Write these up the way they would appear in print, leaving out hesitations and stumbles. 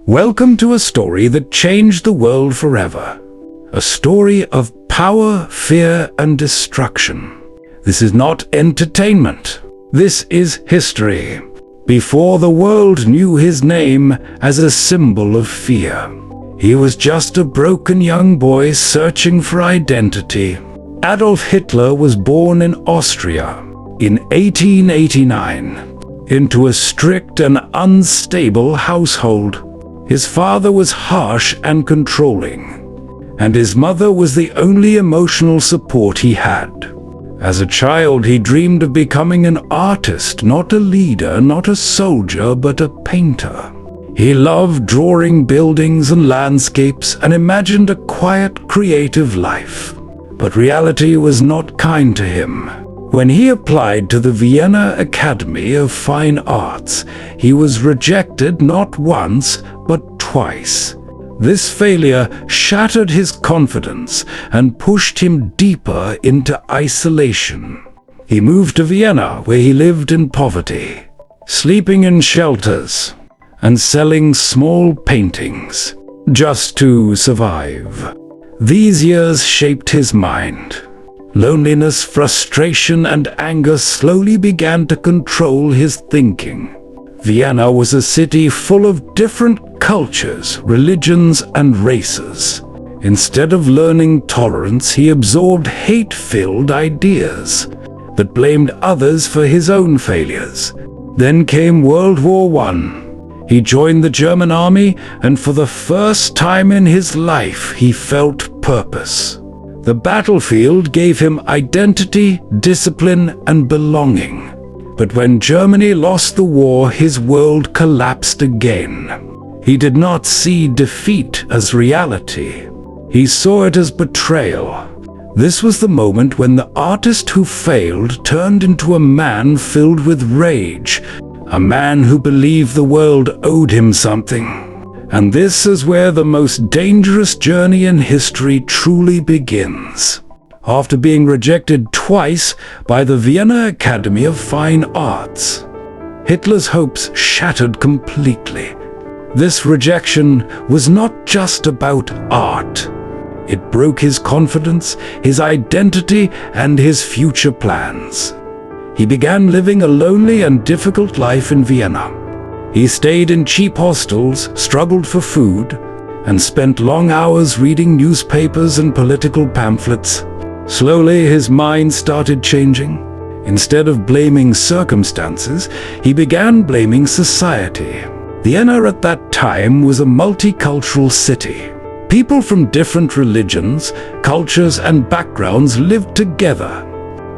Welcome to a story that changed the world forever. A story of power, fear, and destruction. This is not entertainment. This is history. Before the world knew his name as a symbol of fear, he was just a broken young boy searching for identity. Adolf Hitler was born in Austria in 1889 into a strict and unstable household. His father was harsh and controlling, and his mother was the only emotional support he had. As a child, he dreamed of becoming an artist, not a leader, not a soldier, but a painter. He loved drawing buildings and landscapes and imagined a quiet, creative life. But reality was not kind to him. When he applied to the Vienna Academy of Fine Arts, he was rejected not once, but twice. This failure shattered his confidence and pushed him deeper into isolation. He moved to Vienna, where he lived in poverty, sleeping in shelters and selling small paintings just to survive. These years shaped his mind. Loneliness, frustration, and anger slowly began to control his thinking. Vienna was a city full of different cultures, religions, and races. Instead of learning tolerance, he absorbed hate-filled ideas that blamed others for his own failures. Then came World War I. He joined the German army, and for the first time in his life, he felt purpose. The battlefield gave him identity, discipline, and belonging. But when Germany lost the war, his world collapsed again. He did not see defeat as reality. He saw it as betrayal. This was the moment when the artist who failed turned into a man filled with rage, a man who believed the world owed him something. And this is where the most dangerous journey in history truly begins. After being rejected twice by the Vienna Academy of Fine Arts, Hitler's hopes shattered completely. This rejection was not just about art. It broke his confidence, his identity, and his future plans. He began living a lonely and difficult life in Vienna. He stayed in cheap hostels, struggled for food, and spent long hours reading newspapers and political pamphlets. Slowly, his mind started changing. Instead of blaming circumstances, he began blaming society. Vienna at that time was a multicultural city. People from different religions, cultures, and backgrounds lived together.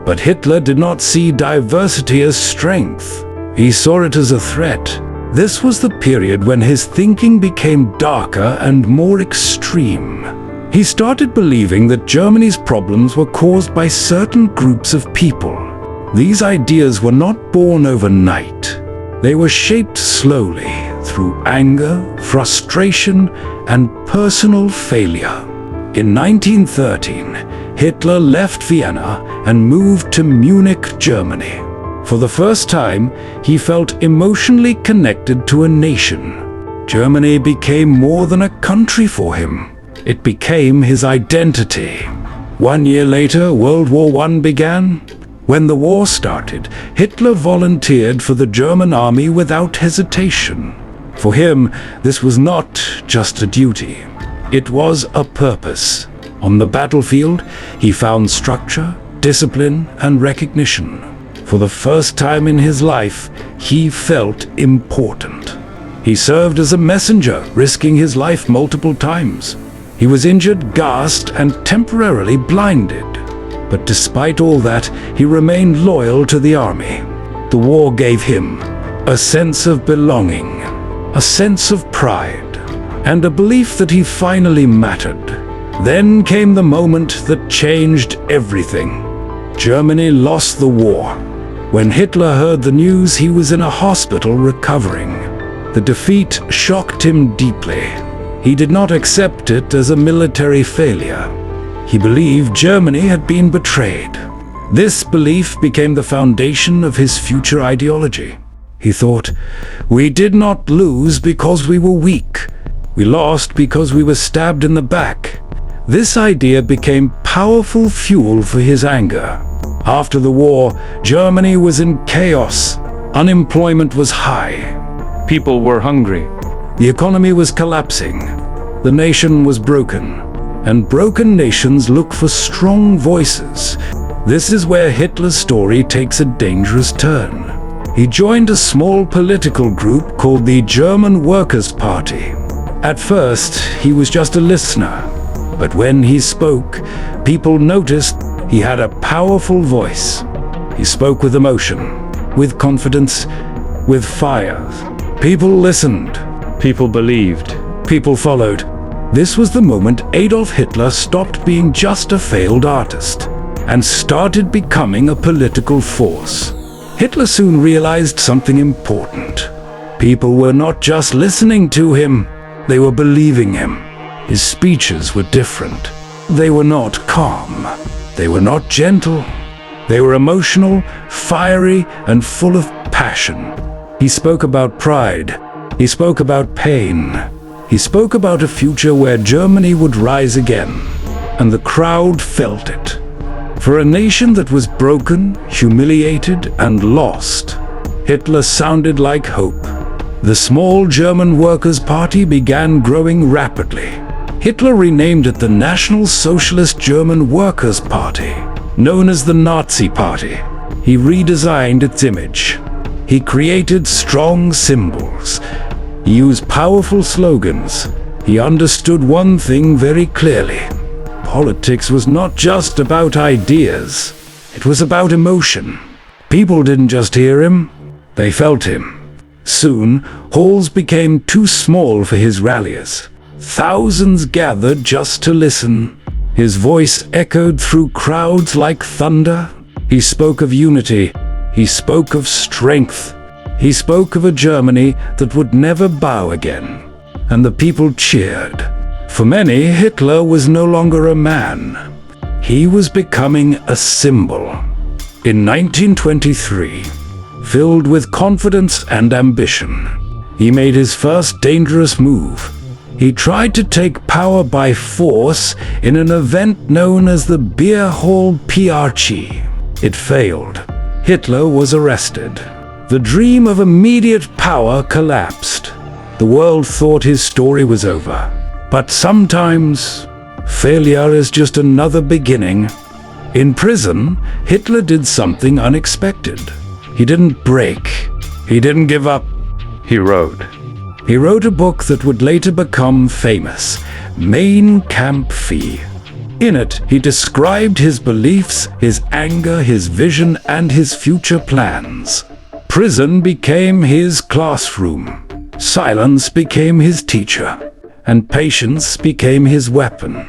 But Hitler did not see diversity as strength. He saw it as a threat. This was the period when his thinking became darker and more extreme. He started believing that Germany's problems were caused by certain groups of people. These ideas were not born overnight. They were shaped slowly through anger, frustration, and personal failure. In 1913, Hitler left Vienna and moved to Munich, Germany. For the first time, he felt emotionally connected to a nation. Germany became more than a country for him. It became his identity. 1 year later, World War I began. When the war started, Hitler volunteered for the German army without hesitation. For him, this was not just a duty. It was a purpose. On the battlefield, he found structure, discipline, and recognition. For the first time in his life, he felt important. He served as a messenger, risking his life multiple times. He was injured, gassed, and temporarily blinded. But despite all that, he remained loyal to the army. The war gave him a sense of belonging, a sense of pride, and a belief that he finally mattered. Then came the moment that changed everything. Germany lost the war. When Hitler heard the news, he was in a hospital recovering. The defeat shocked him deeply. He did not accept it as a military failure. He believed Germany had been betrayed. This belief became the foundation of his future ideology. He thought, "We did not lose because we were weak. We lost because we were stabbed in the back. This idea became powerful fuel for his anger. After the war, Germany was in chaos. Unemployment was high. People were hungry. The economy was collapsing. The nation was broken. And broken nations look for strong voices. This is where Hitler's story takes a dangerous turn. He joined a small political group called the German Workers' Party. At first, he was just a listener. But when he spoke, people noticed he had a powerful voice. He spoke with emotion, with confidence, with fire. People listened. People believed. People followed. This was the moment Adolf Hitler stopped being just a failed artist and started becoming a political force. Hitler soon realized something important. People were not just listening to him, they were believing him. His speeches were different. They were not calm. They were not gentle. They were emotional, fiery, and full of passion. He spoke about pride. He spoke about pain. He spoke about a future where Germany would rise again, and the crowd felt it. For a nation that was broken, humiliated, and lost, Hitler sounded like hope. The small German Workers' Party began growing rapidly. Hitler renamed it the National Socialist German Workers' Party, known as the Nazi Party. He redesigned its image. He created strong symbols. He used powerful slogans. He understood one thing very clearly. Politics was not just about ideas. It was about emotion. People didn't just hear him, they felt him. Soon, halls became too small for his rallies. Thousands gathered just to listen. His voice echoed through crowds like thunder. He spoke of unity. He spoke of strength. He spoke of a Germany that would never bow again. And the people cheered. For many, Hitler was no longer a man. He was becoming a symbol. In 1923, filled with confidence and ambition, he made his first dangerous move. He tried to take power by force in an event known as the Beer Hall Putsch. It failed. Hitler was arrested. The dream of immediate power collapsed. The world thought his story was over. But sometimes, failure is just another beginning. In prison, Hitler did something unexpected. He didn't break. He didn't give up. He wrote. He wrote a book that would later become famous, Mein Kampf. In it, he described his beliefs, his anger, his vision, and his future plans. Prison became his classroom. Silence became his teacher. And patience became his weapon.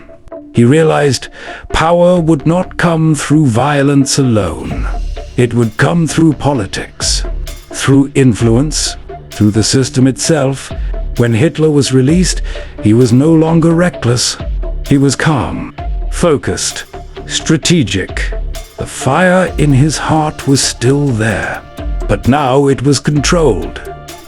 He realized power would not come through violence alone. It would come through politics, through influence, through the system itself. When Hitler was released, he was no longer reckless. He was calm, focused, strategic. The fire in his heart was still there, but now it was controlled.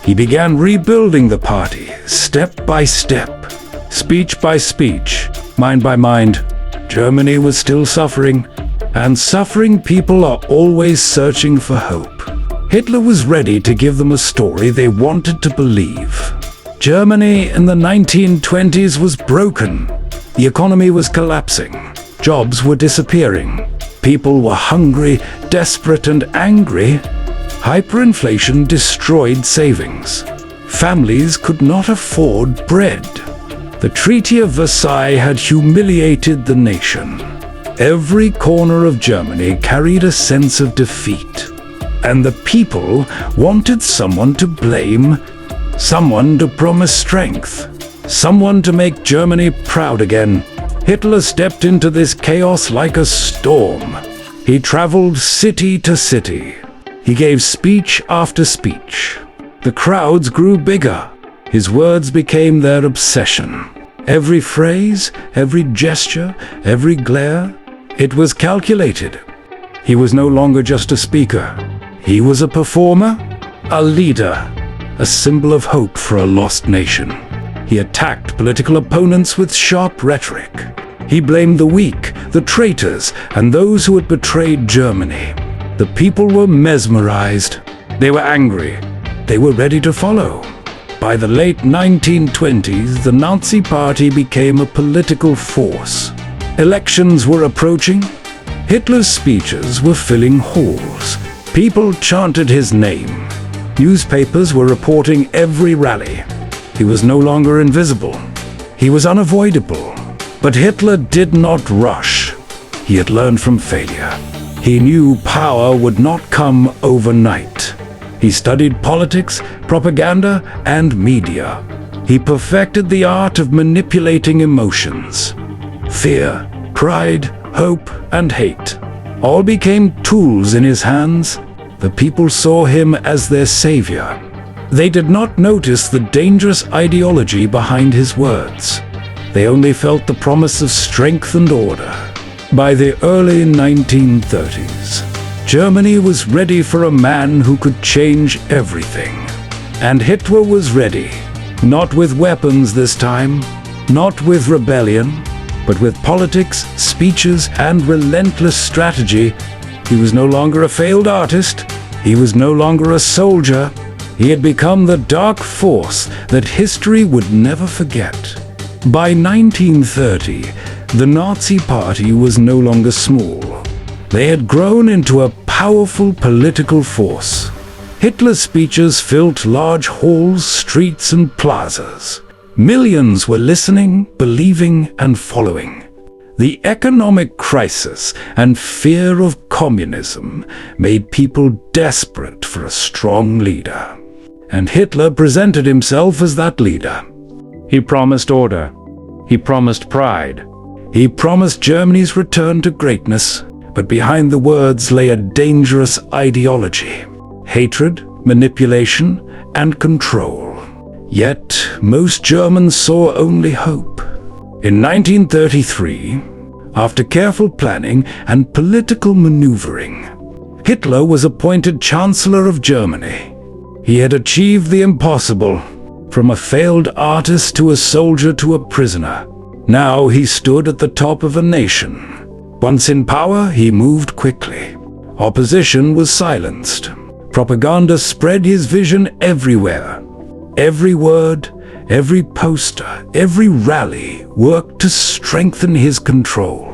He began rebuilding the party, step by step, speech by speech, mind by mind. Germany was still suffering, and suffering people are always searching for hope. Hitler was ready to give them a story they wanted to believe. Germany in the 1920s was broken. The economy was collapsing. Jobs were disappearing. People were hungry, desperate, and angry. Hyperinflation destroyed savings. Families could not afford bread. The Treaty of Versailles had humiliated the nation. Every corner of Germany carried a sense of defeat. And the people wanted someone to blame, someone to promise strength, someone to make Germany proud again. Hitler stepped into this chaos like a storm. He traveled city to city. He gave speech after speech. The crowds grew bigger. His words became their obsession. Every phrase, every gesture, every glare, it was calculated. He was no longer just a speaker. He was a performer, a leader, a symbol of hope for a lost nation. He attacked political opponents with sharp rhetoric. He blamed the weak, the traitors, and those who had betrayed Germany. The people were mesmerized. They were angry. They were ready to follow. By the late 1920s, the Nazi Party became a political force. Elections were approaching. Hitler's speeches were filling halls. People chanted his name. Newspapers were reporting every rally. He was no longer invisible. He was unavoidable. But Hitler did not rush. He had learned from failure. He knew power would not come overnight. He studied politics, propaganda, and media. He perfected the art of manipulating emotions. Fear, pride, hope, and hate all became tools in his hands. The people saw him as their savior. They did not notice the dangerous ideology behind his words. They only felt the promise of strength and order. By the early 1930s, Germany was ready for a man who could change everything. And Hitler was ready, not with weapons this time, not with rebellion, but with politics, speeches, and relentless strategy. He was no longer a failed artist. He was no longer a soldier. He had become the dark force that history would never forget. By 1930, the Nazi Party was no longer small. They had grown into a powerful political force. Hitler's speeches filled large halls, streets, and plazas. Millions were listening, believing, and following. The economic crisis and fear of communism made people desperate for a strong leader. And Hitler presented himself as that leader. He promised order. He promised pride. He promised Germany's return to greatness. But behind the words lay a dangerous ideology: hatred, manipulation, and control. Yet, most Germans saw only hope. In 1933, after careful planning and political maneuvering, Hitler was appointed Chancellor of Germany. He had achieved the impossible, from a failed artist to a soldier to a prisoner. Now he stood at the top of a nation. Once in power, he moved quickly. Opposition was silenced. Propaganda spread his vision everywhere. Every word, every poster, every rally worked to strengthen his control.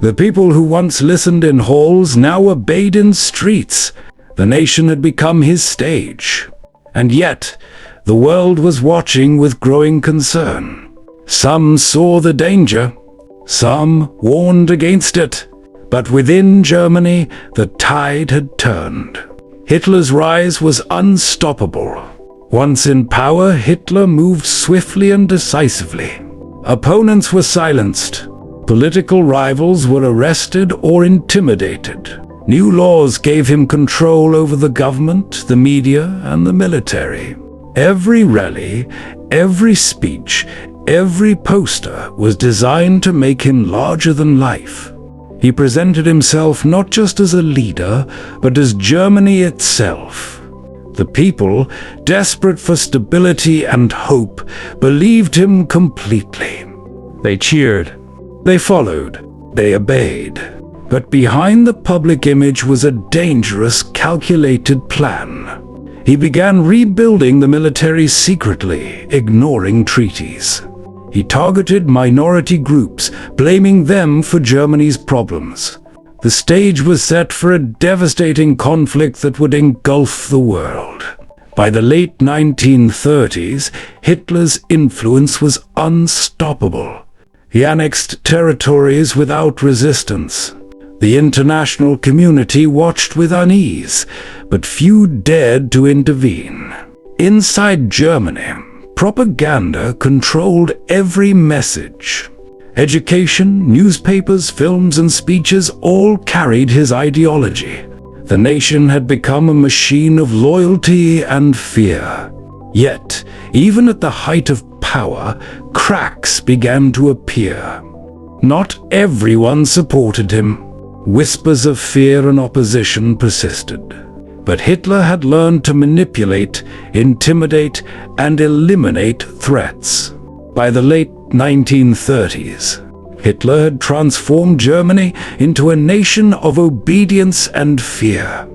The people who once listened in halls now obeyed in streets. The nation had become his stage. And yet, the world was watching with growing concern. Some saw the danger. Some warned against it. But within Germany, the tide had turned. Hitler's rise was unstoppable. Once in power, Hitler moved swiftly and decisively. Opponents were silenced. Political rivals were arrested or intimidated. New laws gave him control over the government, the media, and the military. Every rally, every speech, every poster was designed to make him larger than life. He presented himself not just as a leader, but as Germany itself. The people, desperate for stability and hope, believed him completely. They cheered, they followed, they obeyed. But behind the public image was a dangerous, calculated plan. He began rebuilding the military secretly, ignoring treaties. He targeted minority groups, blaming them for Germany's problems. The stage was set for a devastating conflict that would engulf the world. By the late 1930s, Hitler's influence was unstoppable. He annexed territories without resistance. The international community watched with unease, but few dared to intervene. Inside Germany, propaganda controlled every message. Education, newspapers, films, and speeches all carried his ideology. The nation had become a machine of loyalty and fear. Yet, even at the height of power, cracks began to appear. Not everyone supported him. Whispers of fear and opposition persisted. But Hitler had learned to manipulate, intimidate, and eliminate threats. By the late 1930s, Hitler had transformed Germany into a nation of obedience and fear.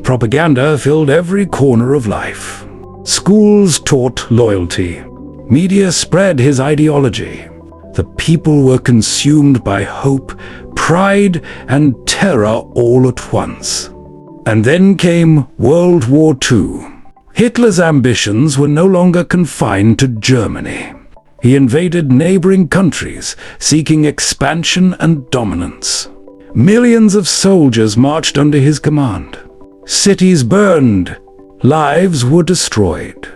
Propaganda filled every corner of life. Schools taught loyalty. Media spread his ideology. The people were consumed by hope, pride, and terror all at once. And then came World War II. Hitler's ambitions were no longer confined to Germany. He invaded neighboring countries, seeking expansion and dominance. Millions of soldiers marched under his command. Cities burned. Lives were destroyed.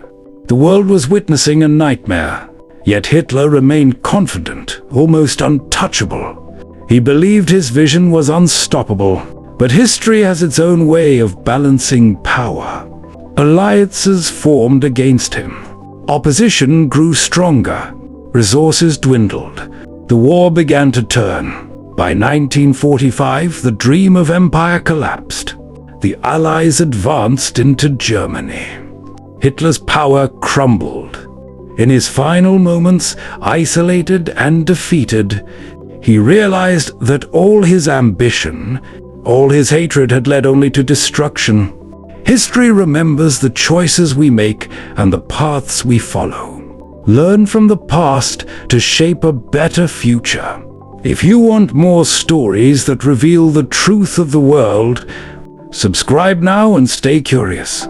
The world was witnessing a nightmare. Yet Hitler remained confident, almost untouchable. He believed his vision was unstoppable. But history has its own way of balancing power. Alliances formed against him. Opposition grew stronger. Resources dwindled. The war began to turn. By 1945, the dream of empire collapsed. The Allies advanced into Germany. Hitler's power crumbled. In his final moments, isolated and defeated, he realized that all his ambition, all his hatred had led only to destruction. History remembers the choices we make and the paths we follow. Learn from the past to shape a better future. If you want more stories that reveal the truth of the world, subscribe now and stay curious.